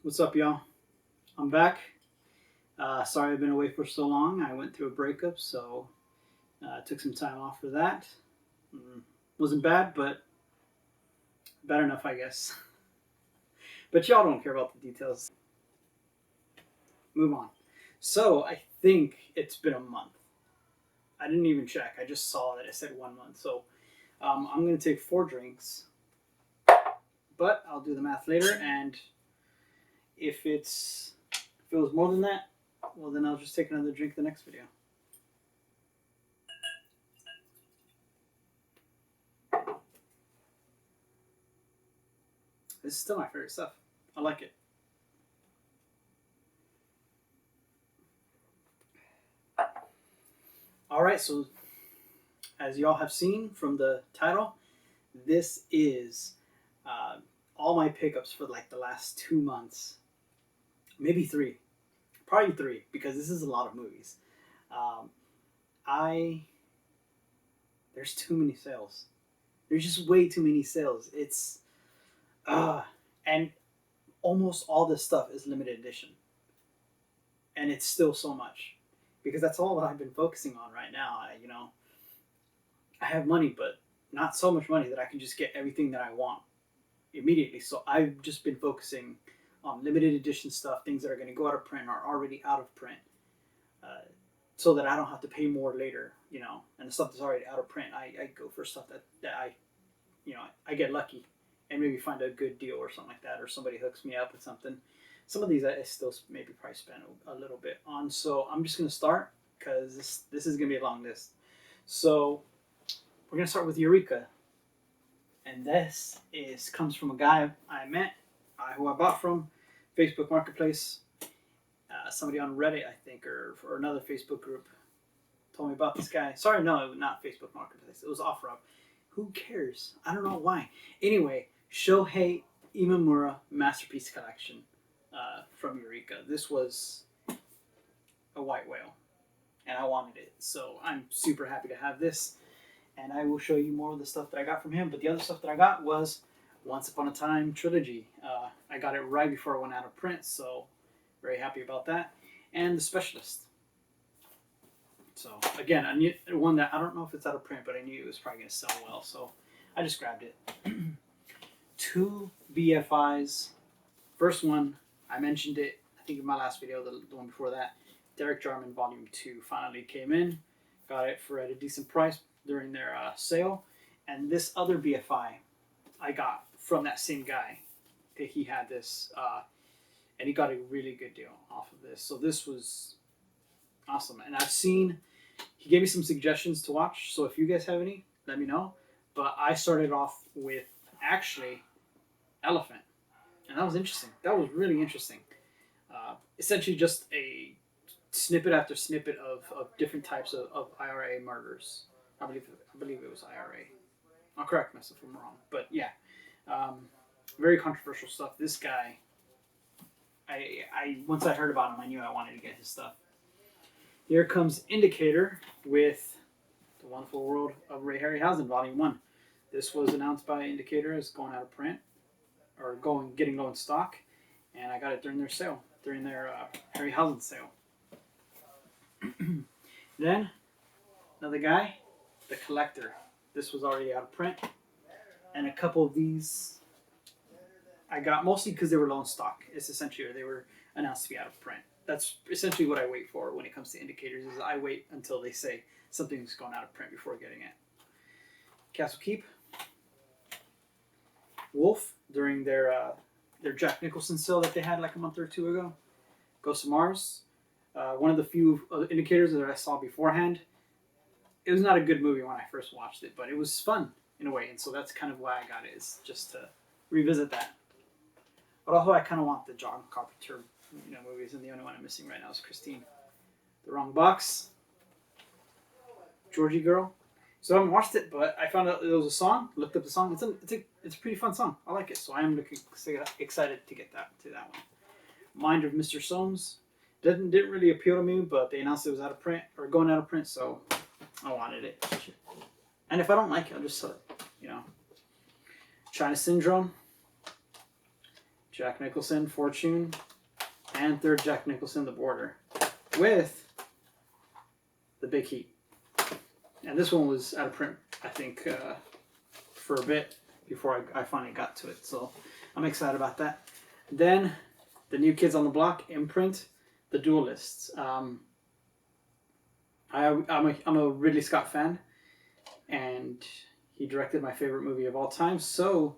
What's up, y'all? I'm back. Sorry I've been away for so long. I went through a breakup, so took some time off for that. Mm, wasn't bad, but bad enough, I guess. But y'all don't care about the details. Move on. So I think it's been a month. I didn't even check. I just saw that it said 1 month. So I'm gonna take 4 drinks, but I'll do the math later. And if it was more than that, well then I'll just take another drink the next video. This is still my favorite stuff. I like it. All right, so as y'all have seen from the title, this is all my pickups for like the last 2 months, maybe three, probably three, because this is a lot of movies. Um, I there's too many sales. There's just way too many sales. It's and almost all this stuff is limited edition, and it's still so much because that's all that I've been focusing on right now. I have money, but not so much money that I can just get everything that I want immediately. So I've just been focusing on limited edition stuff, things that are going to go out of print or already out of print, uh, so that I don't have to pay more later. And the stuff that's already out of print, I go for stuff that I get lucky and maybe find a good deal or something like that, or somebody hooks me up with something. Some of these I still maybe probably spend a little bit on. So I'm just going to start because this is going to be a long list. So we're going to start with Eureka. And this comes from a guy I met, who I bought from, Facebook Marketplace. Somebody on Reddit, I think, or another Facebook group told me about this guy. Sorry, no, not Facebook Marketplace. It was OfferUp. Who cares? I don't know why. Anyway, Shohei Imamura Masterpiece Collection from Eureka. This was a white whale, and I wanted it. So I'm super happy to have this. And I will show you more of the stuff that I got from him. But the other stuff that I got was Once Upon a Time trilogy. I got it right before it went out of print, so very happy about that. And The Specialist. So again, I knew one that I don't know if it's out of print, but I knew it was probably going to sell well, so I just grabbed it. Two BFIs. First one, I mentioned it, I think in my last video, the one before that. Derek Jarman Volume 2 finally came in. Got it for at a decent price during their sale. And this other BFI I got from that same guy. He had this, and he got a really good deal off of this. So this was awesome. And he gave me some suggestions to watch. So if you guys have any, let me know. But I started off with actually Elephant. And that was interesting. That was really interesting. Essentially just a snippet after snippet of different types of IRA murders. I believe it was IRA. I'll correct myself if I'm wrong, but yeah, very controversial stuff. This guy, I once I heard about him, I knew I wanted to get his stuff. Here comes Indicator with The Wonderful World of Ray Harryhausen, Volume 1. This was announced by Indicator as going out of print, or getting low in stock, and I got it during their sale, during their Harryhausen sale. Then, another guy, The Collector. This was already out of print, and a couple of these I got mostly because they were low in stock. It's essentially, or they were announced to be out of print. That's essentially what I wait for when it comes to Indicators. Is I wait until they say something's gone out of print before getting it. Castle Keep, Wolf during their Jack Nicholson sale that they had like a month or two ago. Ghost of Mars, one of the few Indicators that I saw beforehand. It was not a good movie when I first watched it, but it was fun in a way, and so that's kind of why I got it, is just to revisit that. But also, I kind of want the John Carpenter movies, and the only one I'm missing right now is Christine. The Wrong Box, Georgie Girl. So I haven't watched it, but I found out there was a song. Looked up the song. It's a pretty fun song. I like it, so I am excited to get that one. Mind of Mr. Soames didn't really appeal to me, but they announced it was out of print or going out of print, so I wanted it. And if I don't like it, I'll just sell it. China Syndrome. Jack Nicholson, Fortune, and third Jack Nicholson, The Border, with The Big Heat. And this one was out of print, I think, for a bit before I finally got to it. So I'm excited about that. Then the New Kids on the Block imprint, The Duelists. I'm a Ridley Scott fan, and he directed my favorite movie of all time. So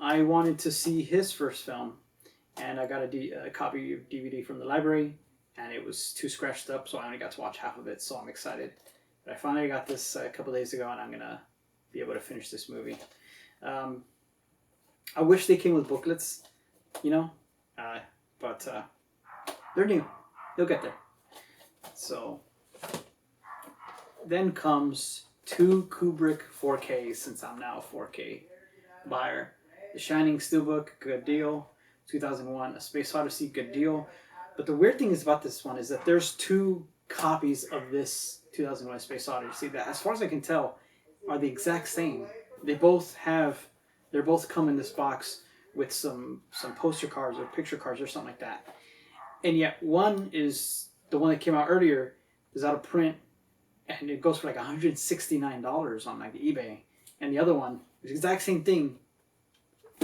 I wanted to see his first film, and I got a copy of DVD from the library, and it was too scratched up, so I only got to watch half of it. So I'm excited. But I finally got this a couple days ago, and I'm gonna be able to finish this movie. I wish they came with booklets, but they're new. They'll get there. So then comes 2 Kubrick 4Ks, since I'm now a 4K buyer. The Shining Steelbook, good deal. 2001, A Space Odyssey, good deal. But the weird thing is about this one is that there's 2 copies of this 2001 Space Odyssey that, as far as I can tell, are the exact same. They're both come in this box with some poster cards or picture cards or something like that. And yet one is the one that came out earlier is out of print, and it goes for like $169 on like eBay. And the other one is the exact same thing,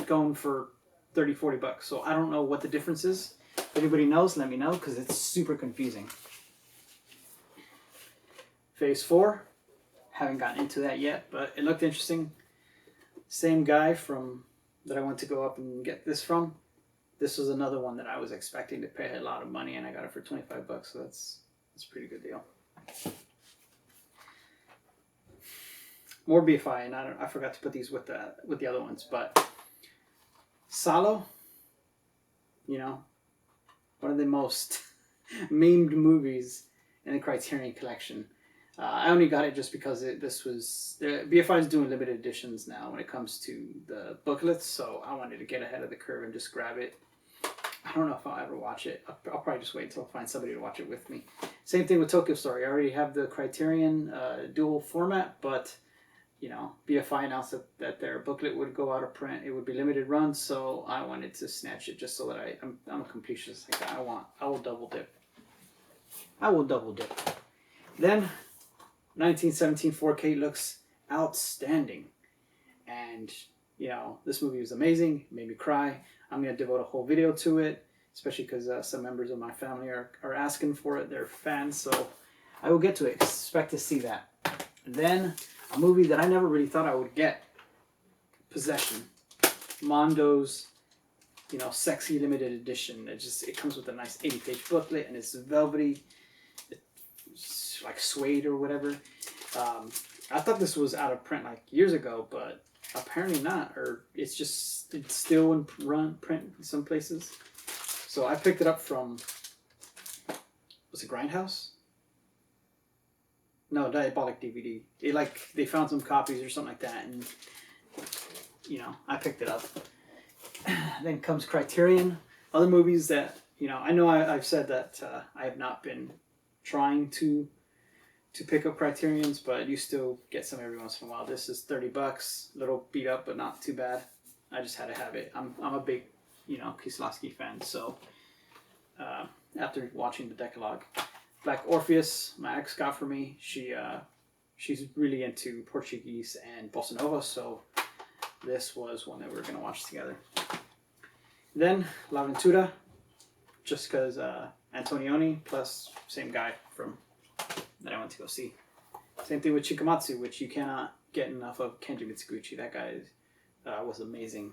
going for $30-40. So I don't know what the difference is. If anybody knows, let me know, because it's super confusing. Phase 4, haven't gotten into that yet, but it looked interesting. Same guy that I went to go up and get this from. This was another one that I was expecting to pay a lot of money, and I got it for $25, so that's a pretty good deal. More BFI, and I forgot to put these with the other ones, but Salo, one of the most memed movies in the Criterion collection. I only got it just because BFI is doing limited editions now when it comes to the booklets, so I wanted to get ahead of the curve and just grab it. I don't know if I'll ever watch it. I'll probably just wait until I find somebody to watch it with me. Same thing with Tokyo Story. I already have the Criterion dual format, but BFI announced that their booklet would go out of print. It would be limited run, so I wanted to snatch it just so that I'm a completionist like that. I will double dip. Then 1917 4K looks outstanding, and this movie was amazing. It made me cry. I'm going to devote a whole video to it, especially because some members of my family are asking for it. They're fans, so I will get to it. Expect to see that. And then a movie that I never really thought I would get, Possession, Mondo's sexy limited edition. It comes with a nice 80-page booklet, and it's velvety, it's like suede or whatever. I thought this was out of print like years ago, but apparently not, or it's still in print in some places. So I picked it up from, was it Grindhouse? No, Diabolic DVD. They found some copies or something like that, and I picked it up. Then comes Criterion, other movies that I know I've said that I have not been trying to pick up Criterions, but you still get some every once in a while. This is $30, a little beat up, but not too bad. I just had to have it. I'm a big Kieslowski fan, so after watching the Decalogue. Black Orpheus, my ex got for me. She's really into Portuguese and Bossa Nova, so this was one that we were going to watch together. Then La Ventura, just because Antonioni, plus same guy that I went to go see. Same thing with Chikamatsu, which you cannot get enough of. Kenji Mitsuguchi, that guy was amazing.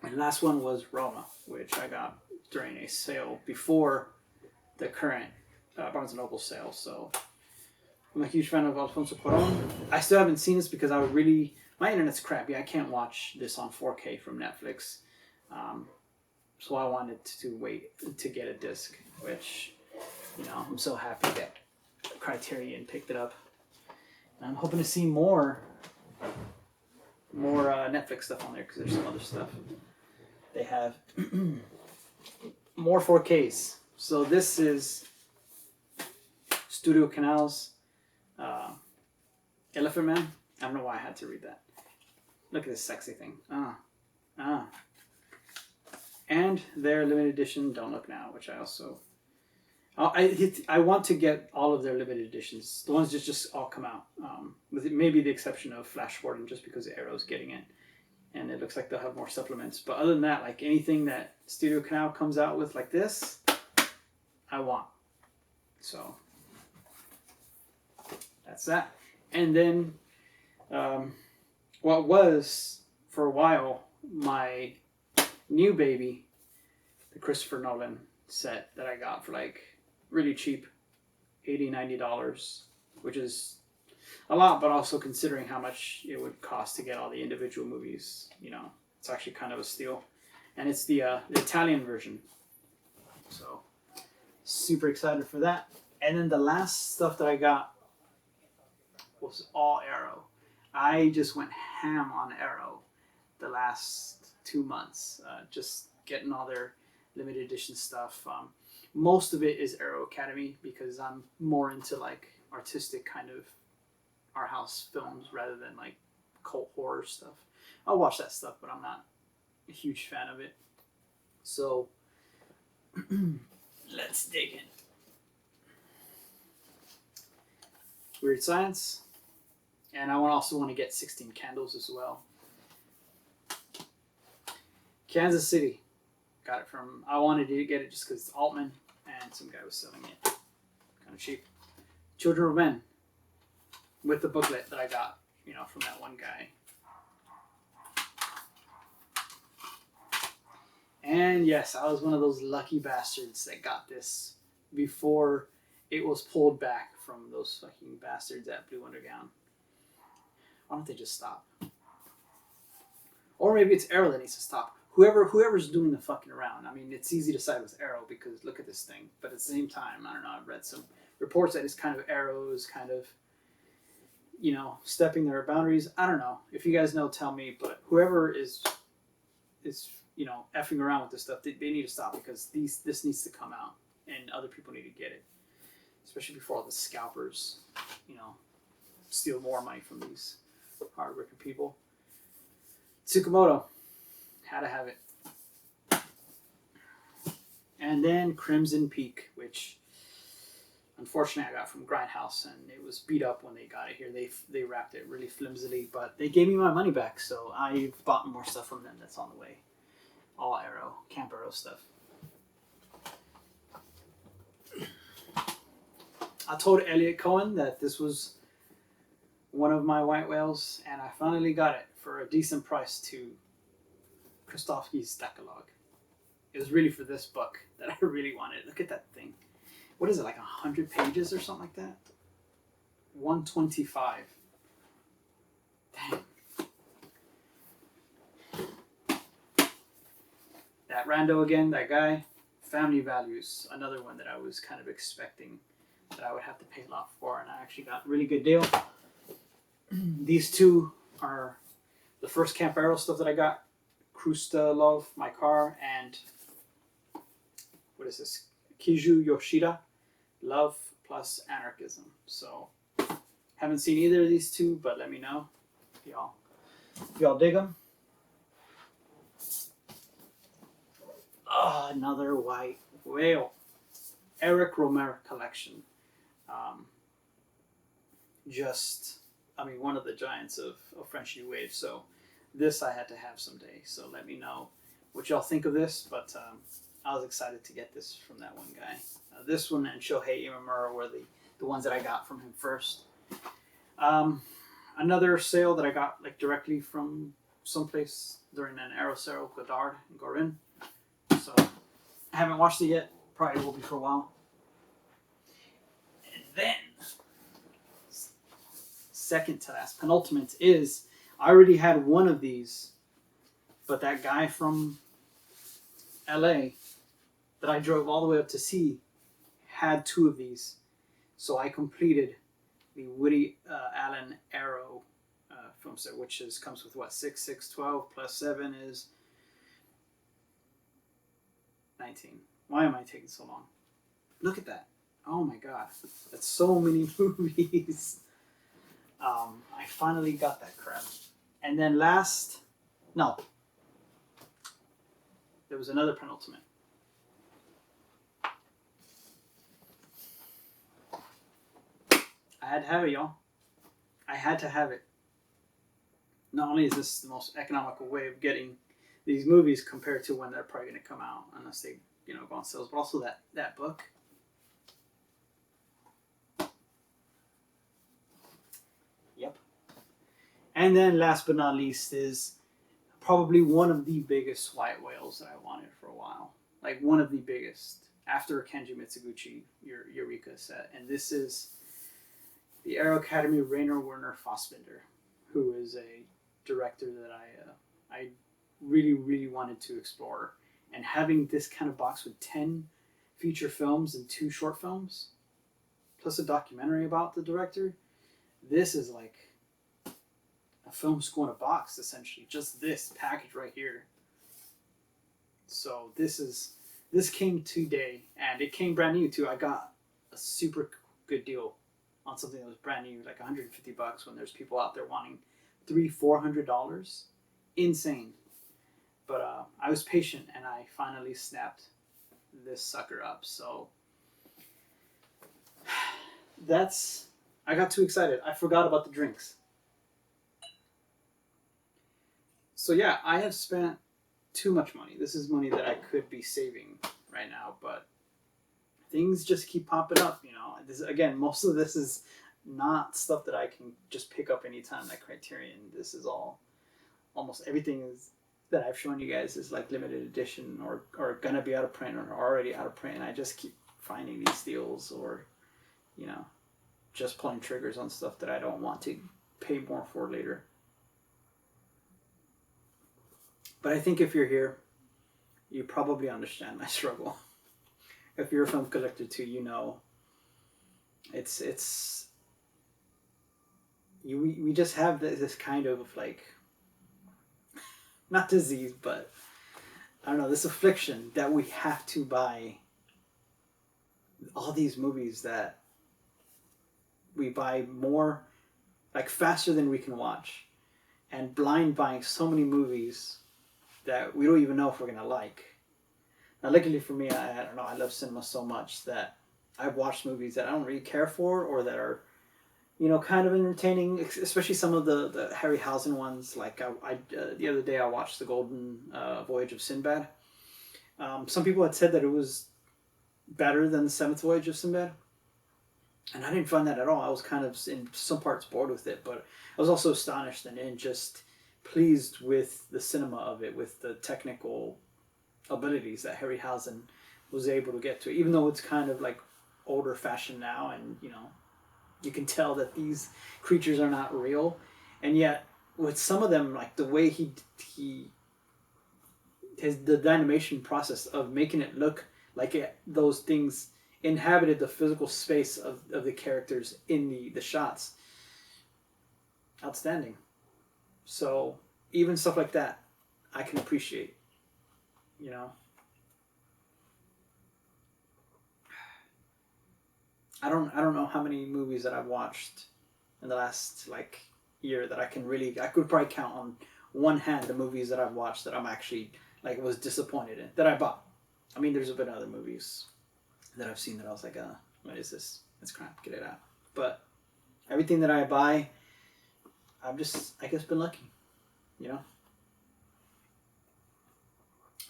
And last one was Roma, which I got during a sale before the current Barnes & Noble sale. So I'm a huge fan of Alfonso Cuarón. I still haven't seen this because my internet's crappy. I can't watch this on 4K from Netflix. So I wanted to wait to get a disc, which, I'm so happy that Criterion picked it up. And I'm hoping to see more Netflix stuff on there, because there's some other stuff. They have more 4Ks. So this is Studio Canal's Elephant Man. I don't know why I had to read that. Look at this sexy thing. And their limited edition Don't Look Now, which I also... I want to get all of their limited editions. The ones that just all come out. With maybe the exception of Flash Gordon, just because Arrow's getting it. And it looks like they'll have more supplements. But other than that, like anything that Studio Canal comes out with like this, I want. So that's that. And then what was, for a while, my new baby, the Christopher Nolan set that I got for like really cheap, $80, $90, which is a lot, but also considering how much it would cost to get all the individual movies, you know, it's actually kind of a steal. And it's the Italian version. So, super excited for that. And then the last stuff that I got was all Arrow. I just went ham on Arrow the last 2 months, just getting all their limited edition stuff. Most of it is Arrow Academy because I'm more into like artistic kind of art house films rather than like cult horror stuff. I'll watch that stuff, but I'm not a huge fan of it. So let's dig in. Weird Science, and I also want to get 16 Candles as well. Kansas City. Got it from, I wanted to get it just because it's Altman and some guy was selling it kind of cheap. Children of Men with the booklet that I got, you know, from that one guy. And yes, I was one of those lucky bastards that got this before it was pulled back from those fucking bastards at Blue Underground. Why don't they just stop? Or maybe it's Arrow that needs to stop. Whoever's doing the fucking around. I mean, it's easy to side with Arrow because look at this thing. But at the same time, I don't know, I've read some reports that it's kind of Arrow's kind of, you know, stepping their boundaries. I don't know. If you guys know, tell me. But whoever is you know, effing around with this stuff, they need to stop because this needs to come out and other people need to get it. Especially before all the scalpers, you know, steal more money from these hardworking people. Tsukamoto. Had to have it. And then Crimson Peak, which unfortunately I got from Grindhouse, and it was beat up when they got it here. They wrapped it really flimsily, but they gave me my money back, so I bought more stuff from them that's on the way. All Arrow, Camp Arrow stuff. I told Elliot Cohen that this was one of my white whales, and I finally got it for a decent price to Kristofsky's Decalogue. It was really for this book that I really wanted. Look at that thing. What is it, like 100 pages or something like that? 125. Dang. That rando again, that guy. Family Values, another one that I was kind of expecting that I would have to pay a lot for, and I actually got a really good deal. These two are the first Camp Arrow stuff that I got. Krusta Love, My Car, and what is this? Kiju Yoshida, Love plus Anarchism. So, haven't seen either of these two, but let me know if y'all dig them. Oh, another white whale. Eric Romer collection. One of the giants of French New Wave. So this I had to have someday. So let me know what y'all think of this. But I was excited to get this from that one guy. This one and Shohei Imamura were the ones that I got from him first. Another sale that I got like directly from someplace during an Arrow sale, Godard and Gorin. So I haven't watched it yet. Probably will be for a while. And then second to last, penultimate is I already had one of these, but that guy from LA that I drove all the way up to see had two of these. So I completed the Woody Allen Arrow film set, which comes with what, 6, 6, 12 plus 7 is 19. Why am I taking so long? Look at that. Oh my god. That's so many movies. I finally got that crap. And then there was another penultimate. I had to have it, y'all. I had to have it. Not only is this the most economical way of getting these movies compared to when they're probably going to come out, unless they, go on sales, but also that book. Yep. And then last but not least is probably one of the biggest white whales that I wanted for a while. Like one of the biggest. After Kenji Mitsuguchi, Eureka set. And this is the Aero Academy Rainer Werner Fassbinder, who is a director that I really, really wanted to explore. And having this kind of box with 10 feature films and 2 short films, plus a documentary about the director, this is like a film school in a box, essentially. Just this package right here. So this came today, and it came brand new too. I got a super good deal on something that was brand new, like $150 when there's people out there wanting $300-$400. Insane. But I was patient, and I finally snapped this sucker up. So I got too excited. I forgot about the drinks. So yeah, I have spent too much money. This is money that I could be saving right now, but things just keep popping up. Again, most of this is not stuff that I can just pick up anytime like Criterion. This is almost everything that I've shown you guys is like limited edition or gonna be out of print or already out of print, and I just keep finding these deals or just pulling triggers on stuff that I don't want to pay more for later. But I think if you're here, you probably understand my struggle. If you're a film collector too, we just have this kind of like, not disease, but I don't know, this affliction that we have to buy all these movies that we buy more, like faster than we can watch, and blind buying so many movies that we don't even know if we're gonna like. Now, luckily for me, I don't know, I love cinema so much that I've watched movies that I don't really care for or that are, kind of entertaining, especially some of the Harryhausen ones. Like I the other day I watched The Golden Voyage of Sinbad. Some people had said that it was better than The Seventh Voyage of Sinbad, and I didn't find that at all. I was kind of in some parts bored with it, but I was also astonished and just pleased with the cinema of it, with the technical abilities that Harryhausen was able to get to, even though it's kind of like older fashioned now, and you can tell that these creatures are not real, and yet with some of them, like the way the animation process of making it look like those things inhabited the physical space of the characters in the shots. Outstanding. So even stuff like that, I can appreciate. I don't know how many movies that I've watched in the last year that I could probably count on one hand the movies that I've watched that I'm actually was disappointed in, that I bought. I mean, there's been other movies that I've seen that I was like, what is this? It's crap, get it out. But everything that I buy, I've just, I guess, been lucky,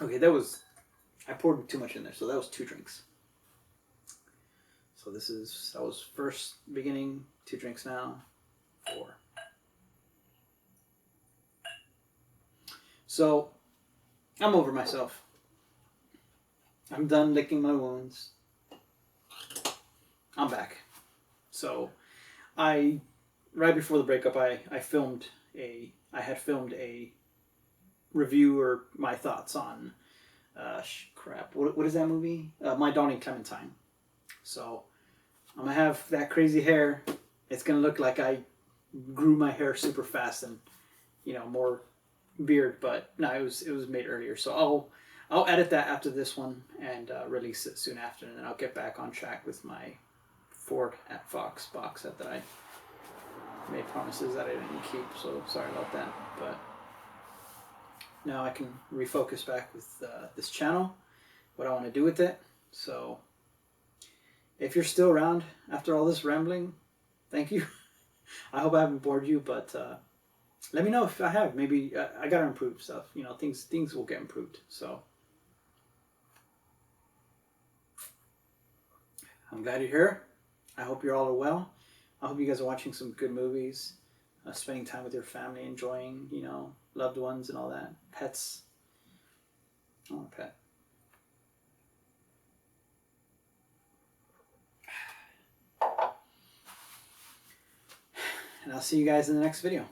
Okay, I poured too much in there, so that was 2 drinks. So that was first beginning, 2 drinks now, 4. So, I'm over myself. I'm done licking my wounds. I'm back. So, right before the breakup, I had filmed a review or my thoughts on, what is that movie? My Darling Clementine. So, I'm going to have that crazy hair. It's going to look like I grew my hair super fast and, more beard, but no, it was made earlier. So I'll edit that after this one and release it soon after, and then I'll get back on track with my Ford at Fox box set that I made promises that I didn't keep, so sorry about that. But now I can refocus back with this channel, what I want to do with it. So if you're still around after all this rambling, thank you. I hope I haven't bored you, but let me know if I have. Maybe I gotta improve stuff. You know, things will get improved. So I'm glad you're here. I hope you're all well. I hope you guys are watching some good movies, spending time with your family, enjoying, you know, loved ones and all that. Pets. I want a pet. And I'll see you guys in the next video.